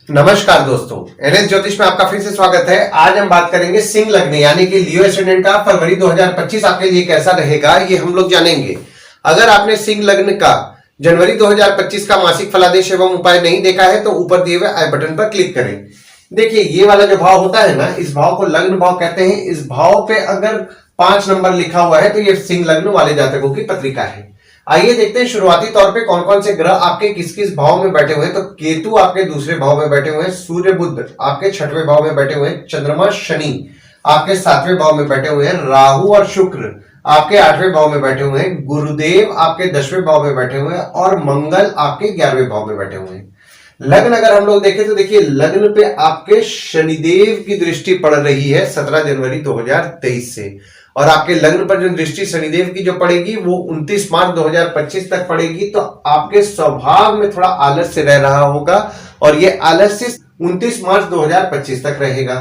नमस्कार दोस्तों, एनएस ज्योतिष में आपका फिर से स्वागत है। आज हम बात करेंगे सिंह लग्न यानी कि लियो एस्टेंडेंट का फरवरी 2025 आपके लिए कैसा रहेगा, ये हम लोग जानेंगे। अगर आपने सिंह लग्न का जनवरी 2025 का मासिक फलादेश एवं उपाय नहीं देखा है तो ऊपर दिए हुए आई बटन पर क्लिक करें। देखिए, ये वाला जो भाव होता है ना, इस भाव को लग्न भाव कहते हैं। इस भाव पे अगर 5 नंबर लिखा हुआ है तो ये सिंह लग्न वाले जातकों की पत्रिका है। आइए देखते हैं शुरुआती तौर पे कौन कौन से ग्रह आपके किस किस भाव में बैठे हुए हैं। तो केतु आपके दूसरे भाव में बैठे हुए हैं, सूर्य बुध आपके 6वें भाव में बैठे हुए हैं, चंद्रमा शनि आपके 7वें भाव में बैठे हुए हैं, राहु और शुक्र आपके 8वें भाव में बैठे हुए हैं, गुरुदेव आपके 10वें भाव में बैठे हुए हैं और मंगल आपके 11वें भाव में बैठे हुए हैं। लग्न अगर हम लोग देखें तो देखिए, लग्न पे आपके शनिदेव की दृष्टि पड़ रही है 17 जनवरी 2023 से, और आपके लग्न पर जो दृष्टि शनिदेव की जो पड़ेगी वो 29 मार्च 2025 तक पड़ेगी। तो आपके स्वभाव में थोड़ा आलस्य रह रहा होगा और ये आलस्य 29 मार्च 2025 तक रहेगा।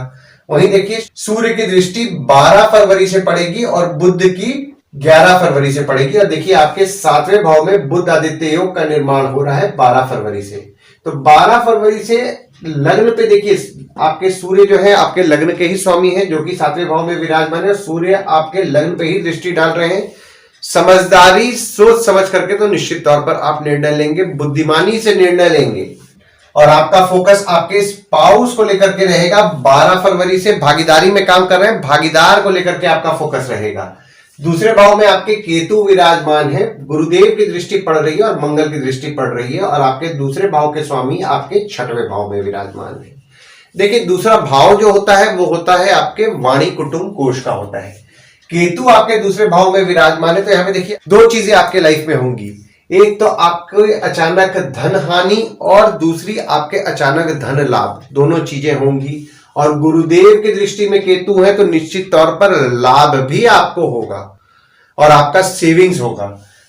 वहीं देखिए, सूर्य की दृष्टि 12 फरवरी से पड़ेगी और बुध की 11 फरवरी से पड़ेगी। और देखिए, आपके 7वें भाव में बुध आदित्य योग का निर्माण हो रहा है 12 फरवरी से। तो 12 फरवरी से लग्न पे देखिए, आपके सूर्य जो है आपके लग्न के ही स्वामी है, जो कि 7वें भाव में विराजमान है। सूर्य आपके लग्न पे ही दृष्टि डाल रहे हैं। समझदारी सोच समझ करके तो निश्चित तौर पर आप निर्णय लेंगे, बुद्धिमानी से निर्णय लेंगे और आपका फोकस आपके स्पाउस को लेकर के रहेगा। 12 फरवरी से भागीदारी में काम कर रहे हैं, भागीदार को लेकर के आपका फोकस रहेगा। दूसरे भाव में आपके केतु विराजमान है, गुरुदेव की दृष्टि पड़ रही है और मंगल की दृष्टि पड़ रही है, और आपके दूसरे भाव के स्वामी आपके 6वें भाव में विराजमान है। देखिए, दूसरा भाव जो होता है वो होता है आपके वाणी कुटुंब कोष का होता है। केतु आपके दूसरे भाव में विराजमान है, तो यहां पे देखिए 2 चीजें आपके लाइफ में होंगी। एक तो आपके अचानक धन हानि और दूसरी आपके अचानक धन लाभ, दोनों चीजें होंगी। और गुरुदेव की दृष्टि में केतु है तो निश्चित तौर पर लाभ भी आपको होगा और आपका सेविंग्स होगा।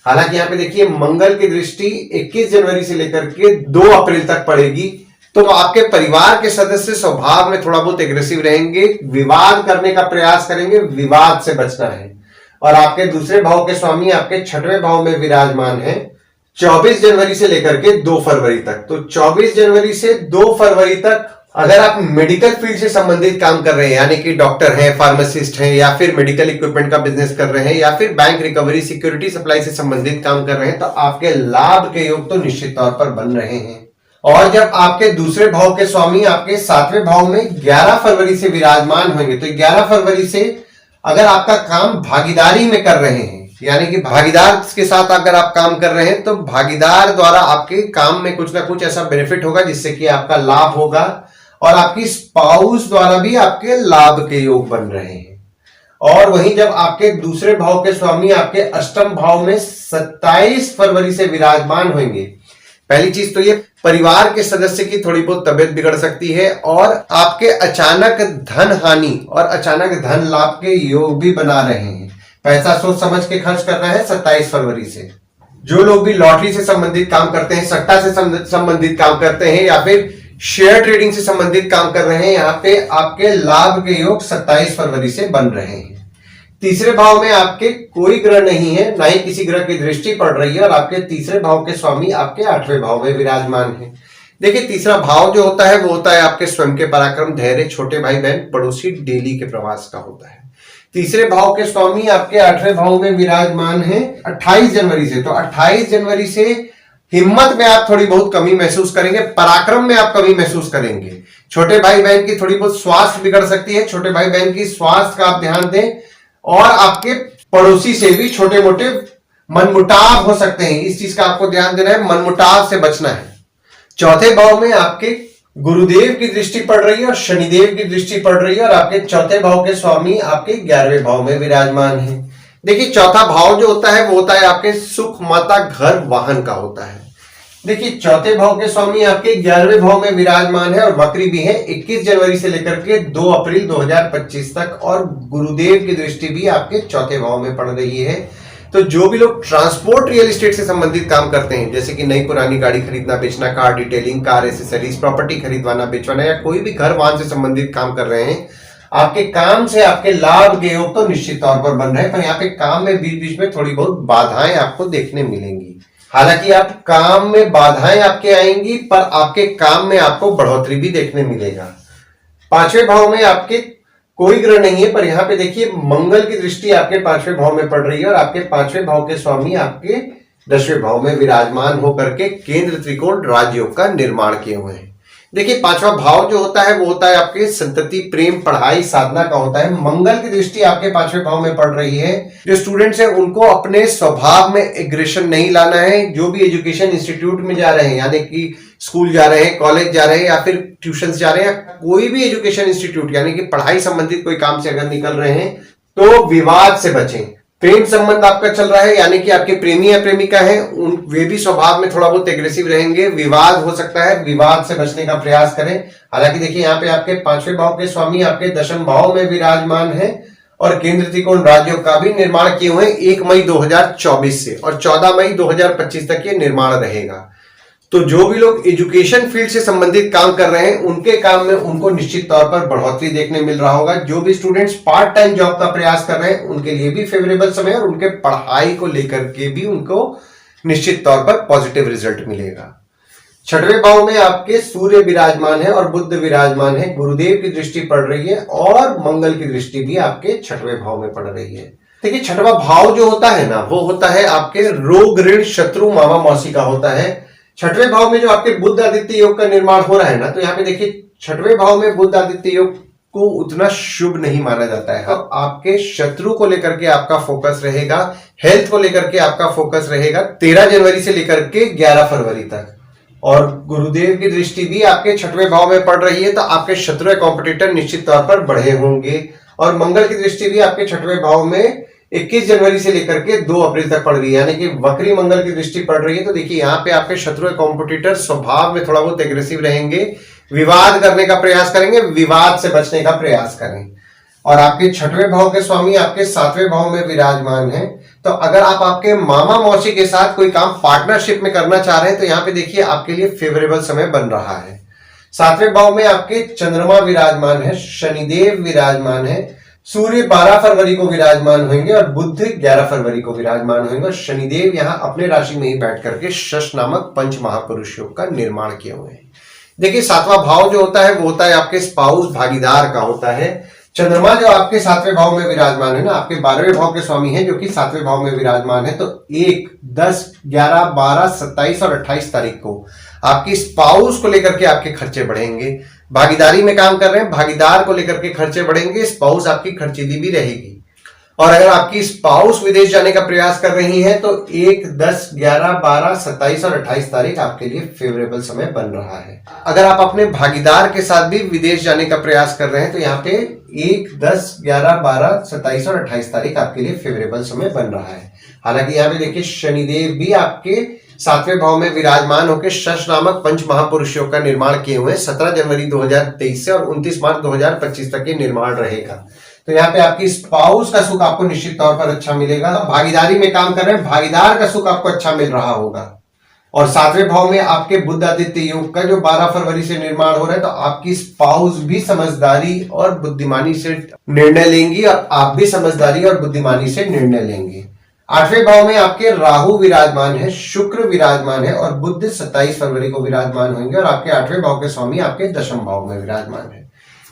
हालांकि यहाँ पे देखिए, मंगल की दृष्टि 21 जनवरी से लेकर के 2 अप्रैल तक पड़ेगी। तो आपके परिवार के सदस्य स्वभाव में थोड़ा बहुत एग्रेसिव रहेंगे, विवाद करने का प्रयास करेंगे, विवाद से बचना है। और आपके दूसरे भाव के स्वामी आपके 6वें भाव में विराजमान है 24 जनवरी से लेकर के 2 फरवरी तक। तो 24 जनवरी से 2 फरवरी तक अगर आप मेडिकल फील्ड से संबंधित काम कर रहे हैं, यानी कि डॉक्टर हैं, फार्मासिस्ट हैं, या फिर मेडिकल इक्विपमेंट का बिजनेस कर रहे हैं, या फिर बैंक रिकवरी सिक्योरिटी सप्लाई से संबंधित काम कर रहे हैं, तो आपके लाभ के योग तो निश्चित तौर पर बन रहे हैं। और जब आपके दूसरे भाव के स्वामी आपके 7वें भाव में 11 फरवरी से विराजमान होंगे, तो 11 फरवरी से अगर आपका काम भागीदारी में कर रहे हैं, यानी कि भागीदार के साथ अगर आप काम कर रहे हैं, तो भागीदार द्वारा आपके काम में कुछ ना कुछ ऐसा बेनिफिट होगा जिससे कि आपका लाभ होगा, और आपकी स्पाउस द्वारा भी आपके लाभ के योग बन रहे हैं। और वहीं जब आपके दूसरे भाव के स्वामी आपके 8वें भाव में 27 फरवरी से विराजमान होंगे, पहली चीज तो ये परिवार के सदस्य की थोड़ी बहुत तबियत बिगड़ सकती है, और आपके अचानक धन हानि और अचानक धन लाभ के योग भी बना रहे हैं। पैसा सोच समझ के खर्च करना है 27 फरवरी से। जो लोग भी लॉटरी से संबंधित काम करते हैं, सट्टा से संबंधित काम करते हैं, या फिर शेयर ट्रेडिंग से संबंधित काम कर रहे हैं, यहां पे आपके लाभ के योग 27 फरवरी से बन रहे हैं। तीसरे भाव में आपके कोई ग्रह नहीं है, ना ही किसी ग्रह की दृष्टि पड़ रही है, और आपके तीसरे भाव के स्वामी आपके 8वें भाव में विराजमान है। देखिए, तीसरा भाव जो होता है वो होता है आपके स्वयं के पराक्रम, धैर्य, छोटे भाई बहन, पड़ोसी, डेली के प्रवास का होता है। तीसरे भाव के स्वामी आपके 8वें भाव में विराजमान है 28 जनवरी से। तो 28 जनवरी से हिम्मत में आप थोड़ी बहुत कमी महसूस करेंगे, पराक्रम में आप कमी महसूस करेंगे। छोटे भाई बहन की थोड़ी बहुत स्वास्थ्य बिगड़ सकती है, छोटे भाई बहन की स्वास्थ्य का आप ध्यान दें। और आपके पड़ोसी से भी छोटे मोटे मनमुटाव हो सकते हैं, इस चीज का आपको ध्यान देना है, मनमुटाव से बचना है। चौथे भाव में आपके गुरुदेव की दृष्टि पड़ रही है और शनिदेव की दृष्टि पड़ रही है, और आपके चौथे भाव के स्वामी आपके 11वें भाव में विराजमान है। देखिए, चौथा भाव जो होता है वो होता है आपके सुख, माता, घर, वाहन का होता है। देखिए, चौथे भाव के स्वामी आपके 11वें भाव में विराजमान है और वक्री भी है 21 जनवरी से लेकर के 2 अप्रैल 2025 तक, और गुरुदेव की दृष्टि भी आपके चौथे भाव में पड़ रही है। तो जो भी लोग ट्रांसपोर्ट रियल एस्टेट से संबंधित काम करते हैं, जैसे कि नई पुरानी गाड़ी खरीदना बेचना, car detailing, car accessories, property खरीदवाना बेचवाना, या कोई भी घर वाहन से संबंधित काम कर रहे हैं, आपके काम से आपके लाभ के योग तो निश्चित तौर पर बन रहे हैं, पर यहाँ पे काम में बीच बीच में थोड़ी बहुत बाधाएं आपको देखने मिलेंगी। हालांकि आप काम में बाधाएं आपके आएंगी, पर आपके काम में आपको बढ़ोतरी भी देखने मिलेगा। पांचवें भाव में आपके कोई ग्रह नहीं है, पर यहां पे देखिए मंगल की दृष्टि आपके पांचवें भाव में पड़ रही है और आपके पांचवें भाव के स्वामी आपके 10वें भाव में विराजमान होकर के केंद्र त्रिकोण राजयोग का निर्माण किए हुए हैं। देखिए पांचवा भाव जो होता है वो होता है आपके संतति, प्रेम, पढ़ाई, साधना का होता है। मंगल की दृष्टि आपके पांचवें भाव में पड़ रही है। जो स्टूडेंट्स हैं उनको अपने स्वभाव में एग्रेशन नहीं लाना है। जो भी एजुकेशन इंस्टीट्यूट में जा रहे हैं, यानी कि स्कूल जा रहे हैं, कॉलेज जा रहे हैं या फिर ट्यूशन जा रहे हैं, कोई भी एजुकेशन इंस्टीट्यूट यानी कि पढ़ाई संबंधित कोई काम से अगर निकल रहे हैं तो विवाद से बचें। प्रेम संबंध आपका चल रहा है, यानी कि आपके प्रेमी या प्रेमिका है, वे भी स्वभाव में थोड़ा बहुत एग्रेसिव रहेंगे, विवाद हो सकता है, विवाद से बचने का प्रयास करें। हालांकि देखिए यहाँ पे आपके पांचवें भाव के स्वामी आपके 10वें भाव में विराजमान है और केंद्र त्रिकोण राजयोग का भी निर्माण किए हुए 1 मई 2024 से और 14 मई 2025 तक ये निर्माण रहेगा। तो जो भी लोग एजुकेशन फील्ड से संबंधित काम कर रहे हैं उनके काम में उनको निश्चित तौर पर बढ़ोतरी देखने मिल रहा होगा। जो भी स्टूडेंट्स पार्ट टाइम जॉब का प्रयास कर रहे हैं उनके लिए भी फेवरेबल समय और उनके पढ़ाई को लेकर के भी उनको निश्चित तौर पर पॉजिटिव रिजल्ट मिलेगा। 6वें भाव में आपके सूर्य विराजमान है और बुध विराजमान है। गुरुदेव की दृष्टि पड़ रही है और मंगल की दृष्टि भी आपके 6वें भाव में पड़ रही है। देखिए 6वां भाव जो होता है ना वो होता है आपके रोग, ऋण, शत्रु, मामा, मौसी का होता है। 6वें भाव में जो आपके बुध आदित्य योग का निर्माण हो रहा है ना, तो यहाँ पे देखिए 6वें भाव में बुध आदित्य योग को उतना शुभ नहीं माना जाता है। अब आपके शत्रु को लेकर के आपका फोकस रहेगा, हेल्थ को लेकर के आपका फोकस रहेगा 13 जनवरी से लेकर के 11 फरवरी तक। और गुरुदेव की दृष्टि भी आपके 6वें भाव में पड़ रही है, तो आपके शत्रु कॉम्पिटिटर निश्चित तौर पर बढ़े होंगे। और मंगल की दृष्टि भी आपके 6वें भाव में 21 जनवरी से लेकर के 2 अप्रैल तक पड़ रही है, यानी कि वक्री मंगल की दृष्टि पड़ रही है। तो देखिए यहाँ पे आपके शत्रु कॉम्पिटिटर स्वभाव में थोड़ा बहुत एग्रेसिव रहेंगे, विवाद करने का प्रयास करेंगे, विवाद से बचने का प्रयास करें। और आपके 6वें भाव के स्वामी आपके 7वें भाव में विराजमान है। तो अगर आप आपके मामा मौसी के साथ कोई काम पार्टनरशिप में करना चाह रहे हैं तो यहाँ पे देखिए आपके लिए फेवरेबल समय बन रहा है। 7वें भाव में आपके चंद्रमा विराजमान है, शनिदेव विराजमान है, सूर्य 12 फरवरी को विराजमान होंगे और बुध 11 फरवरी को विराजमान होंगे और शनिदेव यहाँ अपने राशि में ही बैठ करके शश नामक पंच महापुरुष योग का निर्माण किए हुए हैं। देखिए 7वां भाव जो होता है वो होता है आपके स्पाउस, भागीदार का होता है। चंद्रमा जो आपके 7वें भाव में विराजमान है ना, आपके 12वें भाव के स्वामी है जो कि 7वें भाव में विराजमान है। तो 1, 10, 11, 12, 27 और 28 तारीख को आपकी स्पाउस को लेकर के आपके खर्चे बढ़ेंगे। भागीदारी में काम कर रहे हैं, भागीदार को लेकर के खर्चे बढ़ेंगे, स्पाउस आपकी खर्चीली भी रहेगी। और अगर आपकी स्पाउस विदेश जाने का प्रयास कर रही है तो 1, 10, 11, 12, 27 और 28 तारीख आपके लिए फेवरेबल समय बन रहा है। अगर आप अपने भागीदार के साथ भी विदेश जाने का प्रयास कर रहे हैं तो यहाँ पे 1, 10, 11, 12, 27 और 28 तारीख आपके लिए फेवरेबल समय बन रहा है। हालांकि यहाँ पे देखिए शनिदेव भी आपके 7वें भाव में विराजमान होकर शश नामक पंच महापुरुष योग का निर्माण किए हुए 17 जनवरी 2023 से और 29 मार्च 2025 तक ये निर्माण रहेगा। तो यहाँ पे आपकी स्पाउस का सुख आपको निश्चित तौर पर अच्छा मिलेगा। भागीदारी में काम कर रहे हैं, भागीदार का सुख आपको अच्छा मिल रहा होगा। और 7वें भाव में आपके बुध आदित्य योग का जो 12 फरवरी से निर्माण हो रहा है, तो आपकी स्पाउस भी समझदारी और बुद्धिमानी से निर्णय लेंगी और आप भी समझदारी और बुद्धिमानी से निर्णय लेंगे। 8वें भाव में आपके राहु विराजमान है, शुक्र विराजमान है और बुध 27 फरवरी को विराजमान होंगे और आपके 8वें भाव के स्वामी आपके 10वें भाव में विराजमान है।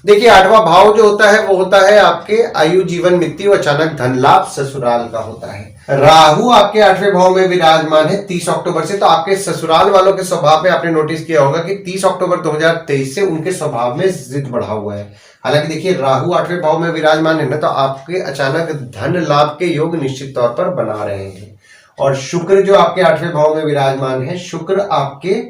देखिए 8वां भाव जो होता है वो होता है आपके आयु, जीवन, मृत्यु, अचानक धन लाभ, ससुराल का होता है। राहु आपके 8वें भाव में विराजमान है 30 अक्टूबर से। तो आपके ससुराल वालों के स्वभाव में आपने नोटिस किया होगा कि 30 अक्टूबर 2023 से उनके स्वभाव में जिद बढ़ा हुआ है। हालांकि देखिए राहु 8वें भाव में विराजमान है ना, तो आपके अचानक धन लाभ के योग निश्चित तौर पर बना रहे हैं। और शुक्र जो आपके 8वें भाव में विराजमान है, शुक्र आपके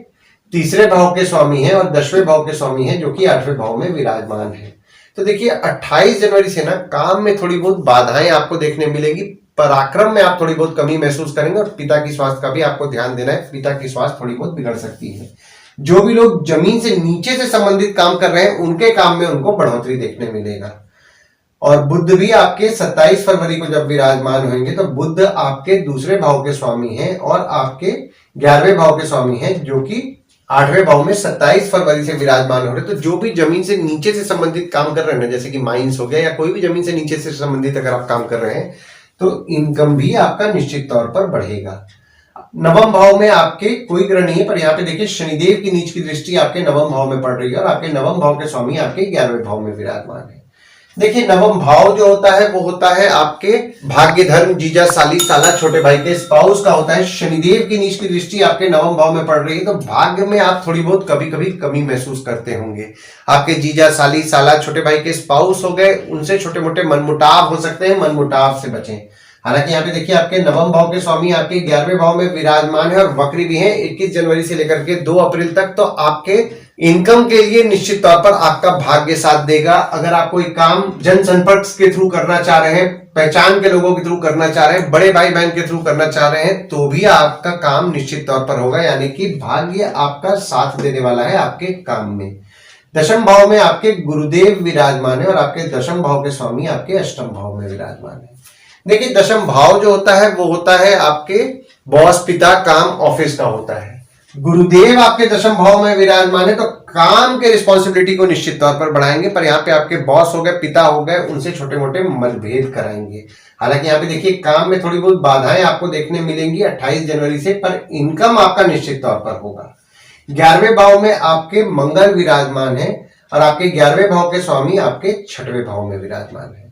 3रे भाव के स्वामी है और 10वें भाव के स्वामी है जो कि 8वें भाव में विराजमान है। तो देखिए 28 जनवरी से ना काम में थोड़ी बहुत बाधाएं आपको देखने मिलेगी, पराक्रम में आप थोड़ी बहुत कमी महसूस करेंगे और पिता की स्वास्थ्य का भी आपको ध्यान देना है। पिता की स्वास्थ्य थोड़ी बहुत बिगड़ सकती है। जो भी लोग जमीन से नीचे से संबंधित काम कर रहे हैं उनके काम में उनको बढ़ोतरी देखने मिलेगा। और बुध भी आपके 27 फरवरी को जब विराजमान होंगे तो बुध आपके 2रे भाव के स्वामी हैं और आपके 11वें भाव के स्वामी हैं जो कि 8वें भाव में 27 फरवरी से विराजमान हो रहे। तो जो भी जमीन से नीचे से संबंधित काम कर रहे हैं ना, जैसे कि माइंस हो गया या कोई भी जमीन से नीचे से संबंधित अगर आप काम कर रहे हैं तो इनकम भी आपका निश्चित तौर पर बढ़ेगा। नवम भाव में आपके कोई ग्रह नहीं है, पर यहाँ पे देखिए शनिदेव की नीच की दृष्टि आपके नवम भाव में पड़ रही है और आपके नवम भाव के स्वामी आपके 11वें भाव में विराजमान है। देखिए नवम भाव जो होता है वो होता है आपके भाग्य, धर्म, जीजा, साली, साला, छोटे भाई के स्पाउस का होता है। शनिदेव की नीच की दृष्टि आपके नवम भाव में पड़ रही है तो भाग्य में आप थोड़ी बहुत कभी कभी कमी महसूस करते होंगे। आपके जीजा, साली, साला, छोटे भाई के स्पाउस हो गए, उनसे छोटे मोटे मनमुटाव हो सकते हैं, मनमुटाव से बचें। हालांकि यहाँ पे देखिए आपके नवम भाव के स्वामी आपके 11वें भाव में विराजमान है और वक्री भी है 21 जनवरी से लेकर के 2 अप्रैल तक। तो आपके इनकम के लिए निश्चित तौर पर आपका भाग्य साथ देगा। अगर आप कोई काम जनसंपर्क के थ्रू करना चाह रहे हैं, पहचान के लोगों के थ्रू करना चाह रहे हैं, बड़े भाई बहन के थ्रू करना चाह रहे हैं, तो भी आपका काम निश्चित तौर पर होगा, यानी कि भाग्य आपका साथ देने वाला है आपके काम में। दशम भाव में आपके गुरुदेव विराजमान है और आपके दशम भाव के स्वामी आपके अष्टम भाव में विराजमान है। देखिए दशम भाव जो होता है वो होता है आपके बॉस, पिता, काम, ऑफिस का होता है। गुरुदेव आपके दशम भाव में विराजमान है तो काम के रिस्पॉन्सिबिलिटी को निश्चित तौर पर बढ़ाएंगे, पर यहाँ पे आपके बॉस हो गए, पिता हो गए, उनसे छोटे मोटे मतभेद कराएंगे। हालांकि यहाँ पे देखिए काम में थोड़ी बहुत बाधाएं आपको देखने मिलेंगी 28 जनवरी से, पर इनकम आपका निश्चित तौर पर होगा। 11वें भाव में आपके मंगल विराजमान है और आपके 11वें भाव के स्वामी आपके 6वें भाव में विराजमान है।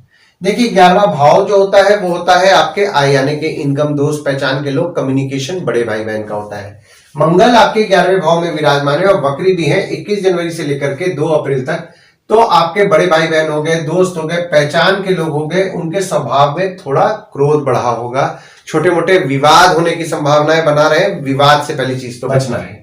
देखिए 11वां भाव जो होता है वो होता है आपके आय, यानी कि इनकम, दोस्त, पहचान के लोग, कम्युनिकेशन, बड़े भाई बहन का होता है। मंगल आपके 11वें भाव में विराजमान है और वक्री भी है 21 जनवरी से लेकर के 2 अप्रैल तक। तो आपके बड़े भाई बहन हो गए, दोस्त हो गए, पहचान के लोग हो गए, उनके स्वभाव में थोड़ा क्रोध बढ़ा होगा, छोटे मोटे विवाद होने की संभावनाएं बना रहे। विवाद से पहली चीज तो बचना है।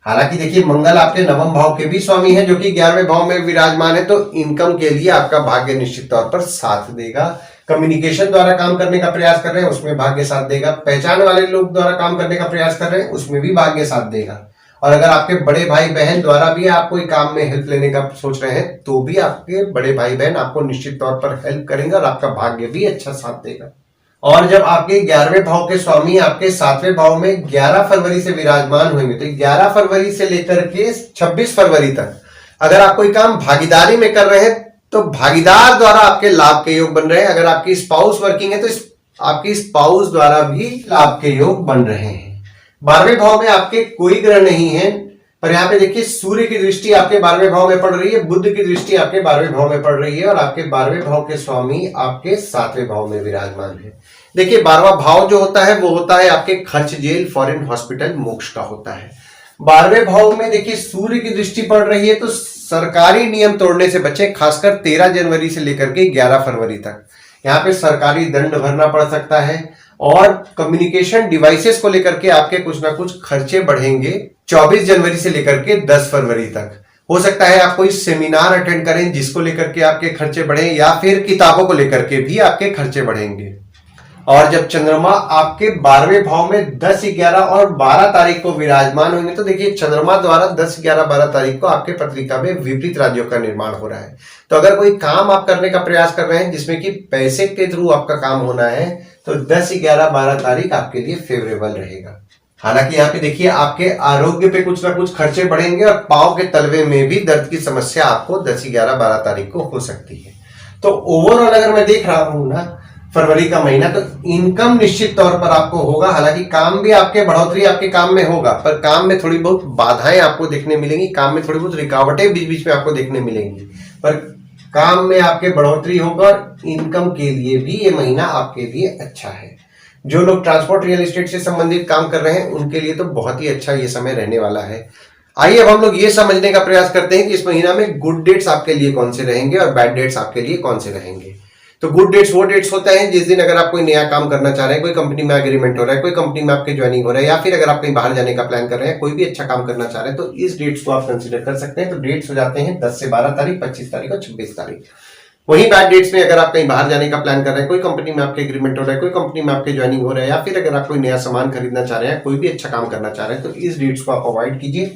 हालांकि देखिए मंगल आपके नवम भाव के भी स्वामी है जो कि 11वें भाव में विराजमान है, तो इनकम के लिए आपका भाग्य निश्चित तौर पर साथ देगा। कम्युनिकेशन द्वारा काम करने का प्रयास कर रहे हैं उसमें भाग्य साथ देगा। पहचान वाले लोग द्वारा काम करने का प्रयास कर रहे हैं उसमें भी भाग्य साथ देगा। और अगर आपके बड़े भाई बहन द्वारा भी आप कोई काम में हेल्प लेने का सोच रहे हैं तो भी आपके बड़े भाई बहन आपको निश्चित तौर पर हेल्प करेंगे और आपका भाग्य भी अच्छा साथ देगा। और जब आपके 11वें भाव के स्वामी आपके 7वें भाव में 11 फरवरी से विराजमान होंगे तो 11 फरवरी से लेकर के 26 फरवरी तक अगर आप कोई काम भागीदारी में कर रहे हैं तो भागीदार द्वारा आपके लाभ के योग बन रहे हैं। अगर आपकी स्पाउस वर्किंग है तो आपकी स्पाउस द्वारा भी लाभ के योग बन रहे हैं। 12वें भाव में आपके कोई ग्रह नहीं है, पर यहाँ पे देखिए सूर्य की दृष्टि आपके 12वें भाव में पड़ रही है, बुध की दृष्टि आपके 12वें भाव में पड़ रही है और आपके 12वें भाव के स्वामी आपके 7वें भाव में विराजमान है। देखिए 12वां भाव जो होता है वो होता है आपके खर्च, जेल, फॉरेन, हॉस्पिटल, मोक्ष का होता है। 12वें भाव में देखिए सूर्य की दृष्टि पड़ रही है तो सरकारी नियम तोड़ने से बचें, खासकर 13 जनवरी से लेकर के 11 फरवरी तक। यहाँ पे सरकारी दंड भरना पड़ सकता है और कम्युनिकेशन डिवाइसेस को लेकर के आपके कुछ ना कुछ खर्चे बढ़ेंगे 24 जनवरी से लेकर के 10 फरवरी तक। हो सकता है आप कोई सेमिनार अटेंड करें जिसको लेकर के आपके खर्चे बढ़े, या फिर किताबों को लेकर के भी आपके खर्चे बढ़ेंगे। और जब चंद्रमा आपके 12वें भाव में 10, 11 और 12 तारीख को विराजमान होंगे तो देखिए चंद्रमा द्वारा 10, 11, 12 तारीख को आपके पत्रिका में विपरीत राज्यों का निर्माण हो रहा है। तो अगर कोई काम आप करने का प्रयास कर रहे हैं जिसमें कि पैसे के थ्रू आपका काम होना है तो 10, 11, 12 तारीख आपके लिए फेवरेबल रहेगा। हालांकि यहाँ पे देखिए आपके आरोग्य पे कुछ ना कुछ खर्चे बढ़ेंगे और पांव के तलवे में भी दर्द की समस्या आपको 10, 11, 12 तारीख को हो सकती है। तो ओवरऑल अगर मैं देख रहा हूं ना फरवरी का महीना तो इनकम निश्चित तौर पर आपको होगा। हालांकि काम भी आपके बढ़ोतरी आपके काम में होगा, पर काम में थोड़ी बहुत बाधाएं आपको देखने मिलेंगी, काम में थोड़ी बहुत रिकावटें बीच बीच में आपको देखने मिलेंगी, पर काम में आपके बढ़ोतरी होगा और इनकम के लिए भी ये महीना आपके लिए अच्छा है। जो लोग ट्रांसपोर्ट, रियल एस्टेट से संबंधित काम कर रहे हैं उनके लिए तो बहुत ही अच्छा ये समय रहने वाला है। आइए अब हम लोग ये समझने का प्रयास करते हैं कि इस महीना में गुड डेट्स आपके लिए कौन से रहेंगे और बैड डेट्स आपके लिए कौन से रहेंगे। तो गुड डेट्स वो डेट्स होते हैं जिस दिन अगर आप कोई नया काम करना चाह रहे हैं, कोई कंपनी में एग्रीमेंट हो रहा है, कोई कंपनी में आपके ज्वाइनिंग हो रहा है, या फिर अगर आप कहीं बाहर जाने का प्लान कर रहे हैं, कोई भी अच्छा काम करना चाह रहे हैं तो इस डेट्स को आप कंसिडर कर सकते हैं। तो डेट्स हो जाते हैं 10 से 12 तारीख, 25 तारीख और 26 तारीख। वहीं बैड डेट्स में अगर आप कहीं बाहर जाने का प्लान कर रहे हैं, कोई कंपनी में आपके एग्रीमेंट हो रहा है, कोई कंपनी में आपके ज्वाइनिंग हो रहा है, या फिर अगर आप कोई नया सामान खरीदना चाह रहे हैं, कोई भी अच्छा काम करना चाह रहे हैं तो इस डेट्स को आप अवॉइड कीजिए।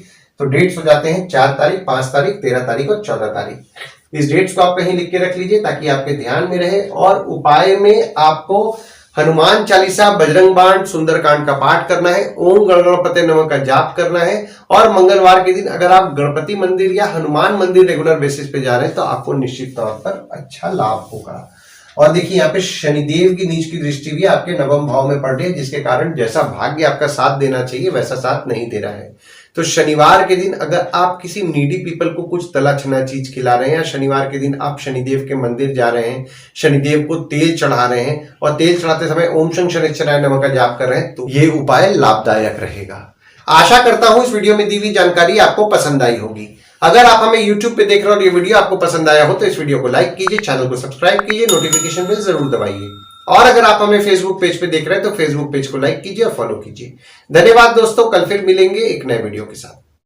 तो डेट्स हो जाते हैं 4 तारीख, 5 तारीख, 13 तारीख और 14 तारीख। इस डेट्स को आप कहीं लिख के रख लीजिए ताकि आपके ध्यान में रहे। और उपाय में आपको हनुमान चालीसा, बजरंग बाण, सुंदरकांड का पाठ करना है, ओम गणपते नमः का जाप करना है। और मंगलवार के दिन अगर आप गणपति मंदिर या हनुमान मंदिर रेगुलर बेसिस पे जा रहे हैं तो आपको निश्चित तौर पर अच्छा लाभ होगा। और देखिए यहाँ पे शनिदेव की नीच की दृष्टि भी आपके नवम भाव में पड़ रही है, जिसके कारण जैसा भाग्य आपका साथ देना चाहिए वैसा साथ नहीं दे रहा है। तो शनिवार के दिन अगर आप किसी नीडी पीपल को कुछ तला छना चीज खिला रहे हैं, या शनिवार के दिन आप शनिदेव के मंदिर जा रहे हैं, शनिदेव को तेल चढ़ा रहे हैं और तेल चढ़ाते समय ओम शं शनिश्चराय नमः का जाप कर रहे हैं, तो ये उपाय लाभदायक रहेगा। आशा करता हूं इस वीडियो में दी हुई जानकारी आपको पसंद आई होगी। अगर आप हमें YouTube पे देख रहे हो और ये वीडियो आपको पसंद आया हो तो इस वीडियो को लाइक कीजिए, चैनल को सब्सक्राइब कीजिए, नोटिफिकेशन बेल जरूर दबाइए। और अगर आप हमें फेसबुक पेज पे देख रहे हैं तो फेसबुक पेज को लाइक कीजिए और फॉलो कीजिए। धन्यवाद दोस्तों, कल फिर मिलेंगे एक नए वीडियो के साथ।